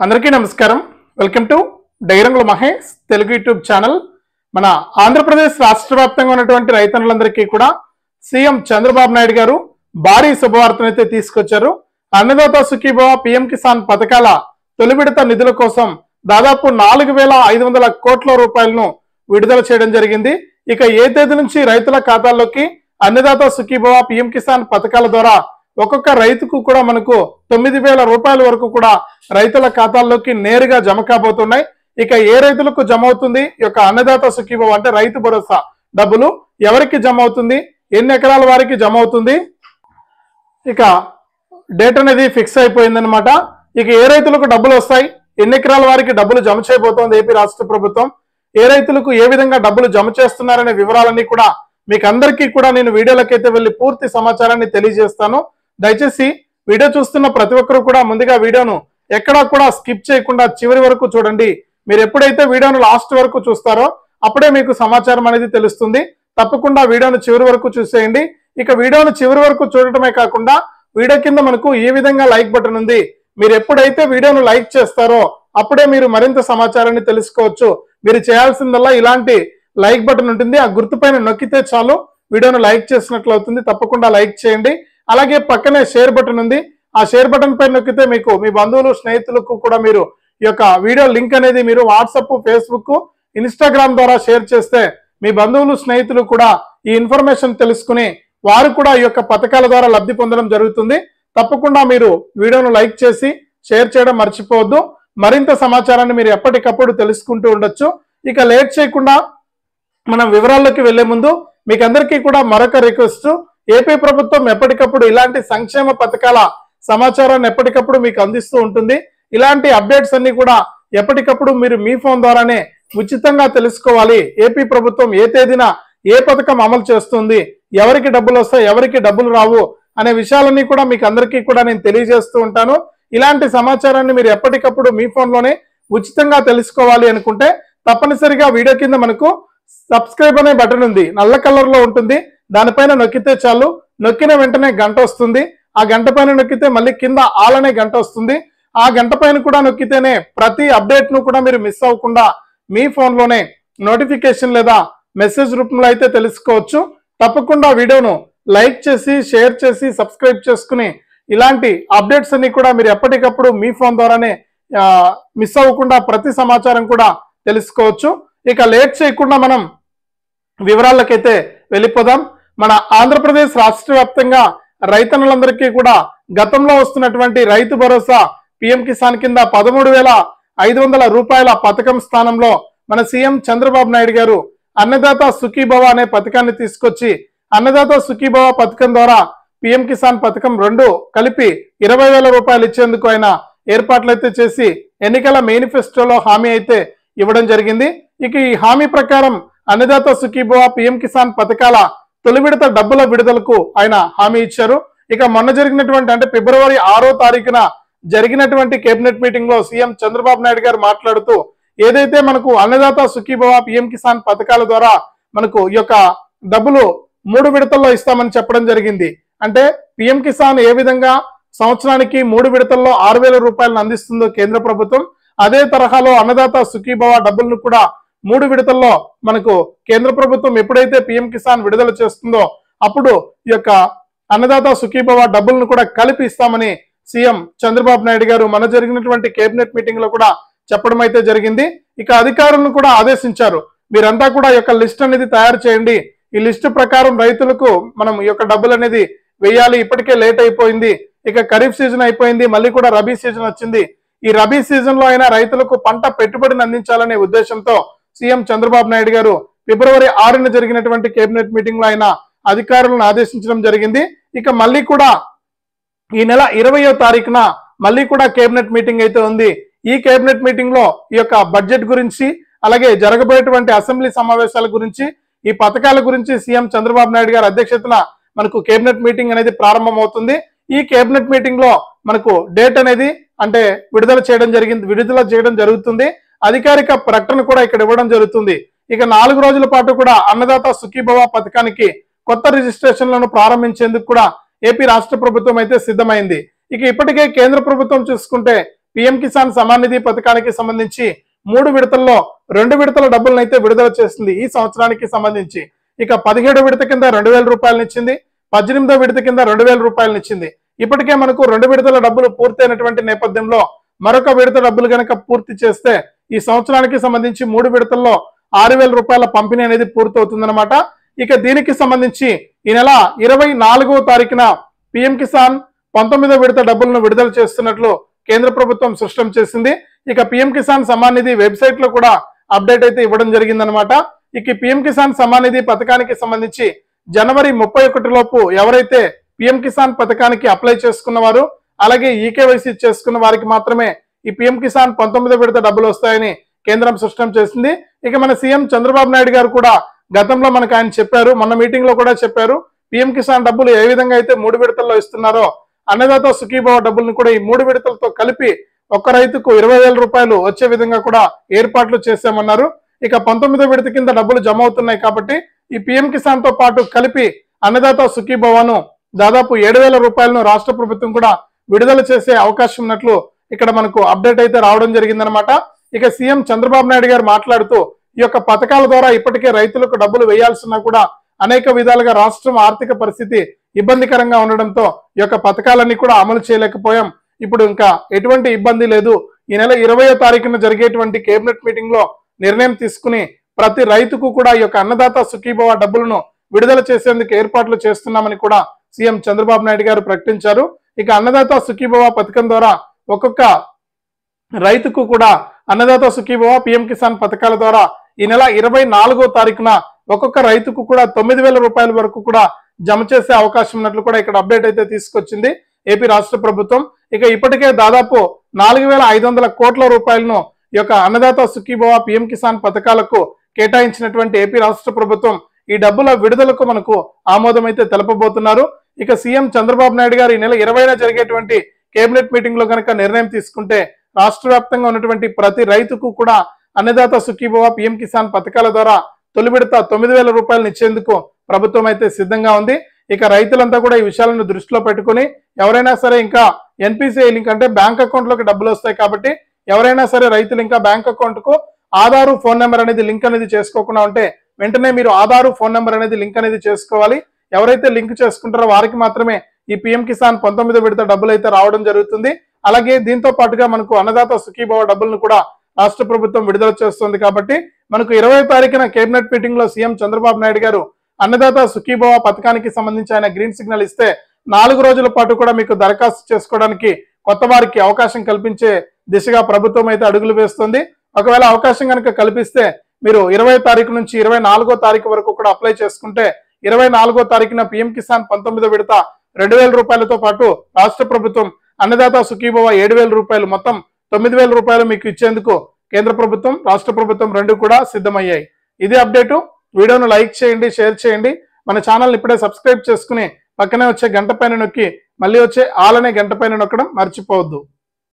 అందరికీ నమస్కారం. Welcome to డైరంగుల మహేష్ తెలుగు యూట్యూబ్ ఛానల్. మన ఆంధ్రప్రదేశ్ రాష్ట్ర వ్యాప్తంగా ఉన్నటువంటి రైతన్నులందరికీ కూడా సీఎం చంద్రబాబు నాయుడు గారు భారీ శుభవార్తను అయితే తీసుకొచ్చారు. అన్నదాత సుఖీభవ పీఎం కిసాన్ పథకాల తొలి విడత నిధుల కోసం దాదాపు 4,500 కోట్ల రూపాయలను విడుదల చేయడం జరిగింది. ఇక ఏ తేదీ నుంచి రైతుల ఖాతాల్లోకి అన్నదాత సుఖీభవ పీఎం కిసాన్ పథకాల ద్వారా ఒక్కొక్క రైతుకు కూడా మనకు 9,000 రూపాయల వరకు కూడా రైతుల ఖాతాల్లోకి నేరుగా జమ కాబోతున్నాయి. ఇక ఏ రైతులకు జమ అవుతుంది ఈ యొక్క అన్నదాత సుఖీభవ అంటే రైతు భరోసా డబ్బులు ఎవరికి జమ అవుతుంది, ఎన్ని ఎకరాల వారికి జమ అవుతుంది, ఇక డేట్ అనేది ఫిక్స్ అయిపోయిందనమాట. ఇక ఏ రైతులకు డబ్బులు వస్తాయి, ఎన్ని ఎకరాల వారికి డబ్బులు జమ చేయబోతోంది ఏపీ రాష్ట్ర ప్రభుత్వం, ఏ రైతులకు ఏ విధంగా డబ్బులు జమ చేస్తున్నారనే వివరాలన్నీ కూడా మీకు అందరికీ కూడా నేను వీడియోలకైతే వెళ్ళి పూర్తి సమాచారాన్ని తెలియజేస్తాను. దయచేసి వీడియో చూస్తున్న ప్రతి ఒక్కరు కూడా ముందుగా వీడియోను ఎక్కడా కూడా స్కిప్ చేయకుండా చివరి వరకు చూడండి. మీరు ఎప్పుడైతే వీడియోను లాస్ట్ వరకు చూస్తారో అప్పుడే మీకు సమాచారం అనేది తెలుస్తుంది. తప్పకుండా వీడియోను చివరి వరకు చూసేయండి. ఇక వీడియోను చివరి వరకు చూడటమే కాకుండా వీడియో కింద మనకు ఈ విధంగా లైక్ బటన్ ఉంది. మీరు ఎప్పుడైతే వీడియోను లైక్ చేస్తారో అప్పుడే మీరు మరింత సమాచారాన్ని తెలుసుకోవచ్చు. మీరు చేయాల్సిందల్లా ఇలాంటి లైక్ బటన్ ఉంటుంది, ఆ గుర్తుపైన నొక్కితే చాలు వీడియోను లైక్ చేసినట్లు అవుతుంది. తప్పకుండా లైక్ చేయండి. అలాగే పక్కనే షేర్ బటన్ ఉంది, ఆ షేర్ బటన్ పైన నొక్కితే మీకు మీ బంధువులు స్నేహితులకు కూడా మీరు ఈ యొక్క వీడియో లింక్ అనేది మీరు వాట్సాప్, ఫేస్బుక్, ఇన్స్టాగ్రామ్ ద్వారా షేర్ చేస్తే మీ బంధువులు స్నేహితులు కూడా ఈ ఇన్ఫర్మేషన్ తెలుసుకుని వారు కూడా ఈ యొక్క పథకాల ద్వారా లబ్ధి పొందడం జరుగుతుంది. తప్పకుండా మీరు వీడియోను లైక్ చేసి షేర్ చేయడం మర్చిపోవద్దు. మరింత సమాచారాన్ని మీరు ఎప్పటికప్పుడు తెలుసుకుంటూ ఉండొచ్చు. ఇక లేట్ చేయకుండా మనం వివరాల్లోకి వెళ్లే ముందు మీకు అందరికీ కూడా మరొక రిక్వెస్ట్, ఏపీ ప్రభుత్వం ఎప్పటికప్పుడు ఇలాంటి సంక్షేమ పథకాల సమాచారాన్ని ఎప్పటికప్పుడు మీకు అందిస్తూ ఉంటుంది. ఇలాంటి అప్డేట్స్ అన్ని కూడా ఎప్పటికప్పుడు మీరు మీ ఫోన్ ద్వారానే ఉచితంగా తెలుసుకోవాలి. ఏపీ ప్రభుత్వం ఏ తేదీన ఏ పథకం అమలు చేస్తుంది, ఎవరికి డబ్బులు వస్తాయి, ఎవరికి డబ్బులు రావు అనే విషయాలన్నీ కూడా మీకు అందరికీ కూడా నేను తెలియజేస్తూ ఉంటాను. ఇలాంటి సమాచారాన్ని మీరు ఎప్పటికప్పుడు మీ ఫోన్లోనే ఉచితంగా తెలుసుకోవాలి అనుకుంటే తప్పనిసరిగా వీడియో కింద మనకు సబ్స్క్రైబ్ అనే బటన్ ఉంది, నల్ల కలర్ లో ఉంటుంది. దానిపైన నొక్కితే చాలు, నొక్కిన వెంటనే గంట వస్తుంది. ఆ గంట పైన నొక్కితే మళ్ళీ కింద ఆల్ అనే గంట వస్తుంది. ఆ గంట పైన కూడా నొక్కితేనే ప్రతి అప్డేట్ ను కూడా మీరు మిస్ అవ్వకుండా మీ ఫోన్లోనే నోటిఫికేషన్ లేదా మెసేజ్ రూపంలో అయితే తెలుసుకోవచ్చు. తప్పకుండా వీడియోను లైక్ చేసి షేర్ చేసి సబ్స్క్రైబ్ చేసుకుని ఇలాంటి అప్డేట్స్ అన్ని కూడా మీరు ఎప్పటికప్పుడు మీ ఫోన్ ద్వారానే మిస్ అవ్వకుండా ప్రతి సమాచారం కూడా తెలుసుకోవచ్చు. ఇక లేట్ చేయకుండా మనం వివరాలకైతే వెళ్ళిపోదాం. మన ఆంధ్రప్రదేశ్ రాష్ట్ర వ్యాప్తంగా రైతన్నులందరికీ కూడా గతంలో వస్తున్నటువంటి రైతు భరోసా పీఎం కిసాన్ కింద 13,500 రూపాయల పథకం స్థానంలో మన సీఎం చంద్రబాబు నాయుడు గారు అన్నదాత సుఖీభవ అనే పథకాన్ని తీసుకొచ్చి అన్నదాత సుఖీభవ పథకం ద్వారా పీఎం కిసాన్ పథకం 2 కలిపి 20,000 రూపాయలు ఇచ్చేందుకు ఆయన ఏర్పాట్లయితే చేసి ఎన్నికల మేనిఫెస్టోలో హామీ అయితే ఇవ్వడం జరిగింది. ఇక ఈ హామీ ప్రకారం అన్నదాత సుఖీభవ పీఎం కిసాన్ పథకాల తొలి విడత డబ్బుల విడుదలకు ఆయన హామీ ఇచ్చారు. ఇక మొన్న జరిగినటువంటి అంటే ఫిబ్రవరి 6వ తారీఖున జరిగినటువంటి కేబినెట్ మీటింగ్ లో సీఎం చంద్రబాబు నాయుడు గారు మాట్లాడుతూ ఏదైతే మనకు అన్నదాత సుఖీభవ పీఎం కిసాన్ పథకాల ద్వారా మనకు ఈ యొక్క డబ్బులు 3 విడతల్లో ఇస్తామని చెప్పడం జరిగింది. అంటే పీఎం కిసాన్ ఏ విధంగా సంవత్సరానికి 3 విడతల్లో 6,000 రూపాయలను అందిస్తుందో కేంద్ర ప్రభుత్వం, అదే తరహాలో అన్నదాత సుఖీభవ డబ్బులను కూడా 3 విడతల్లో మనకు కేంద్ర ప్రభుత్వం ఎప్పుడైతే పీఎం కిసాన్ విడుదల చేస్తుందో అప్పుడు ఈ యొక్క అన్నదాత సుఖీభవ డబ్బులను కూడా కలిపి ఇస్తామని సీఎం చంద్రబాబు నాయుడు గారు మన జరిగినటువంటి కేబినెట్ మీటింగ్ లో కూడా చెప్పడం అయితే జరిగింది. ఇక అధికారులను కూడా ఆదేశించారు, మీరంతా కూడా ఈ యొక్క లిస్ట్ అనేది తయారు చేయండి. ఈ లిస్టు ప్రకారం రైతులకు మనం ఈ యొక్క డబ్బులు అనేది వేయాలి. ఇప్పటికే లేట్ అయిపోయింది, ఇక ఖరీఫ్ సీజన్ అయిపోయింది, మళ్ళీ కూడా రబీ సీజన్ వచ్చింది. ఈ రబీ సీజన్ లో అయినా రైతులకు పంట పెట్టుబడిని అందించాలనే ఉద్దేశంతో సీఎం చంద్రబాబు నాయుడు గారు ఫిబ్రవరి 6న జరిగినటువంటి కేబినెట్ మీటింగ్ లో ఆయన అధికారులను ఆదేశించడం జరిగింది. ఇక మళ్ళీ కూడా ఈ నెల 20వ తారీఖున మళ్ళీ కూడా కేబినెట్ మీటింగ్ అయితే ఉంది. ఈ కేబినెట్ మీటింగ్ లో ఈ యొక్క బడ్జెట్ గురించి అలాగే జరగబోయేటువంటి అసెంబ్లీ సమావేశాల గురించి ఈ పథకాల గురించి సీఎం చంద్రబాబు నాయుడు గారి అధ్యక్షతన మనకు కేబినెట్ మీటింగ్ అనేది ప్రారంభం అవుతుంది. ఈ కేబినెట్ మీటింగ్ లో మనకు డేట్ అనేది అంటే విడుదల చేయడం జరుగుతుంది. అధికారిక ప్రకటన కూడా ఇక్కడ ఇవ్వడం జరుగుతుంది. ఇక 4 రోజుల పాటు కూడా అన్నదాత సుఖీభవ పథకానికి కొత్త రిజిస్ట్రేషన్లను ప్రారంభించేందుకు కూడా ఏపీ రాష్ట్ర ప్రభుత్వం అయితే సిద్ధమైంది. ఇక ఇప్పటికే కేంద్ర ప్రభుత్వం చూసుకుంటే పీఎం కిసాన్ సమాన్ నిధి పథకానికి సంబంధించి 3 విడతల్లో 2 విడతల డబ్బులను అయితే విడుదల చేస్తుంది ఈ సంవత్సరానికి సంబంధించి. ఇక 17 విడత కింద 2000 రూపాయలను ఇచ్చింది, 18వ విడత కింద 2000 రూపాయలను ఇచ్చింది. ఇప్పటికే మనకు 2 విడతల డబ్బులు పూర్తయినటువంటి నేపథ్యంలో మరొక విడత డబ్బులు కనుక పూర్తి చేస్తే ఈ సంవత్సరానికి సంబంధించి 3 విడతల్లో 6000 రూపాయల పంపిణీ అనేది పూర్తవుతుందన్నమాట. ఇక దీనికి సంబంధించి ఈ నెల 24వ తారీఖున పీఎం కిసాన్ 19వ విడత డబ్బులను విడుదల చేస్తున్నట్లు కేంద్ర ప్రభుత్వం స్పష్టం చేసింది. ఇక పీఎం కిసాన్ సమాన్ నిధి వెబ్సైట్ లో కూడా అప్డేట్ అయితే ఇవ్వడం జరిగిందనమాట. ఇక పీఎం కిసాన్ సమాన్ నిధి పథకానికి సంబంధించి జనవరి 31 లోపు ఎవరైతే పీఎం కిసాన్ పథకానికి అప్లై చేసుకున్నవారు అలాగే ఈకేవైసీ చేసుకున్న వారికి మాత్రమే ఈ పీఎం కిసాన్ 19వ విడత డబ్బులు వస్తాయని కేంద్రం స్పష్టం చేసింది. ఇక మన సీఎం చంద్రబాబు నాయుడు గారు కూడా గతంలో మనకు ఆయన చెప్పారు, మొన్న మీటింగ్ లో కూడా చెప్పారు, పీఎం కిసాన్ డబ్బులు ఏ విధంగా అయితే 3 విడతల్లో ఇస్తున్నారో అన్నదాత సుఖీభవ డబ్బుల్ని కూడా ఈ 3 విడతలతో కలిపి ఒక్క రైతుకు 20,000 రూపాయలు వచ్చే విధంగా కూడా ఏర్పాట్లు చేశామన్నారు. ఇక 19వ విడత కింద డబ్బులు జమ అవుతున్నాయి కాబట్టి ఈ పీఎం కిసాన్ తో పాటు కలిపి అన్నదాత సుఖీభవను దాదాపు 7,000 రూపాయలను రాష్ట్ర ప్రభుత్వం కూడా విడుదల చేసే అవకాశం ఉన్నట్లు ఇక్కడ మనకు అప్డేట్ అయితే రావడం జరిగిందనమాట. ఇక సీఎం చంద్రబాబు నాయుడు గారు మాట్లాడుతూ ఈ యొక్క పథకాల ద్వారా ఇప్పటికే రైతులకు డబ్బులు వేయాల్సిన కూడా అనేక విధాలుగా రాష్ట్రం ఆర్థిక పరిస్థితి ఇబ్బందికరంగా ఉండడంతో ఈ యొక్క పథకాలన్నీ కూడా అమలు చేయలేకపోయాం. ఇప్పుడు ఇంకా ఎటువంటి ఇబ్బంది లేదు. ఈ నెల 20వ తారీఖున జరిగేటువంటి కేబినెట్ మీటింగ్ లో నిర్ణయం తీసుకుని ప్రతి రైతుకు కూడా ఈ యొక్క అన్నదాత సుఖీభవ డబ్బులను విడుదల చేసేందుకు ఏర్పాట్లు చేస్తున్నామని కూడా సీఎం చంద్రబాబు నాయుడు గారు ప్రకటించారు. ఇక అన్నదాత సుఖీభవ పథకం ద్వారా ఒక్కొక్క రైతుకు కూడా అన్నదాత సుఖీభవ పీఎం కిసాన్ పథకాల ద్వారా ఈ నెల 24వ తారీఖున ఒక్కొక్క రైతుకు కూడా 9,000 రూపాయల వరకు కూడా జమ చేసే అవకాశం ఉన్నట్లు కూడా ఇక్కడ అప్డేట్ అయితే తీసుకొచ్చింది ఏపీ రాష్ట్ర ప్రభుత్వం. ఇక ఇప్పటికే దాదాపు 4,500 కోట్ల రూపాయలను ఈ యొక్క అన్నదాత సుఖీభవ పీఎం కిసాన్ పథకాలకు కేటాయించినటువంటి ఏపీ రాష్ట్ర ప్రభుత్వం ఈ డబ్బుల విడుదలకు మనకు ఆమోదం అయితే తెలపబోతున్నారు. ఇక సీఎం చంద్రబాబు నాయుడు గారు ఈ నెల 20న జరిగేటువంటి కేబినెట్ మీటింగ్ లో కనుక నిర్ణయం తీసుకుంటే రాష్ట్ర వ్యాప్తంగా ఉన్నటువంటి ప్రతి రైతుకు కూడా అన్నదాత సుఖీభవ పీఎం కిసాన్ పథకాల ద్వారా తొలి విడత 9,000 రూపాయలను ఇచ్చేందుకు ప్రభుత్వం అయితే సిద్ధంగా ఉంది. ఇక రైతులంతా కూడా ఈ విషయాలను దృష్టిలో పెట్టుకుని ఎవరైనా సరే ఇంకా ఎన్పిసిఐ లింక్ అంటే బ్యాంక్ అకౌంట్ లోకి డబ్బులు వస్తాయి కాబట్టి ఎవరైనా సరే రైతులు ఇంకా బ్యాంక్ అకౌంట్ కు ఆధారు ఫోన్ నెంబర్ అనేది లింక్ అనేది చేసుకోకుండా ఉంటే వెంటనే మీరు ఆధారు ఫోన్ నెంబర్ అనేది లింక్ అనేది చేసుకోవాలి. ఎవరైతే లింక్ చేసుకుంటారో వారికి మాత్రమే ఈ పీఎం కిసాన్ 19వ విడత డబ్బులు అయితే రావడం జరుగుతుంది. అలాగే దీంతో పాటుగా మనకు అన్నదాత సుఖీభవ డబ్బులను కూడా రాష్ట్ర ప్రభుత్వం విడుదల చేస్తుంది కాబట్టి మనకు 20వ తారీఖున కేబినెట్ మీటింగ్ లో సీఎం చంద్రబాబు నాయుడు గారు అన్నదాత సుఖీభవ పథకానికి సంబంధించి ఆయన గ్రీన్ సిగ్నల్ ఇస్తే 4 రోజుల పాటు కూడా మీకు దరఖాస్తు చేసుకోవడానికి కొత్త వారికి అవకాశం కల్పించే దిశగా ప్రభుత్వం అయితే అడుగులు వేస్తుంది. ఒకవేళ అవకాశం కనుక కల్పిస్తే మీరు 20వ తారీఖు నుంచి 24వ తారీఖు వరకు కూడా అప్లై చేసుకుంటే 24వ తారీఖున పీఎం కిసాన్ 19వ విడత 2,000 రూపాయలతో పాటు రాష్ట్ర ప్రభుత్వం అన్నదాత సుఖీభవ 7,000 రూపాయలు మొత్తం 9,000 రూపాయలు మీకు ఇచ్చేందుకు కేంద్ర ప్రభుత్వం రాష్ట్ర ప్రభుత్వం రెండు కూడా సిద్ధమయ్యాయి. ఇది అప్డేటు. వీడియోను లైక్ చేయండి, షేర్ చేయండి. మన ఛానల్ ఇప్పుడే సబ్స్క్రైబ్ చేసుకుని పక్కనే వచ్చే గంట పైన నొక్కి మళ్ళీ వచ్చే ఆల్ అనే గంట పైన నొక్కడం మర్చిపోవద్దు.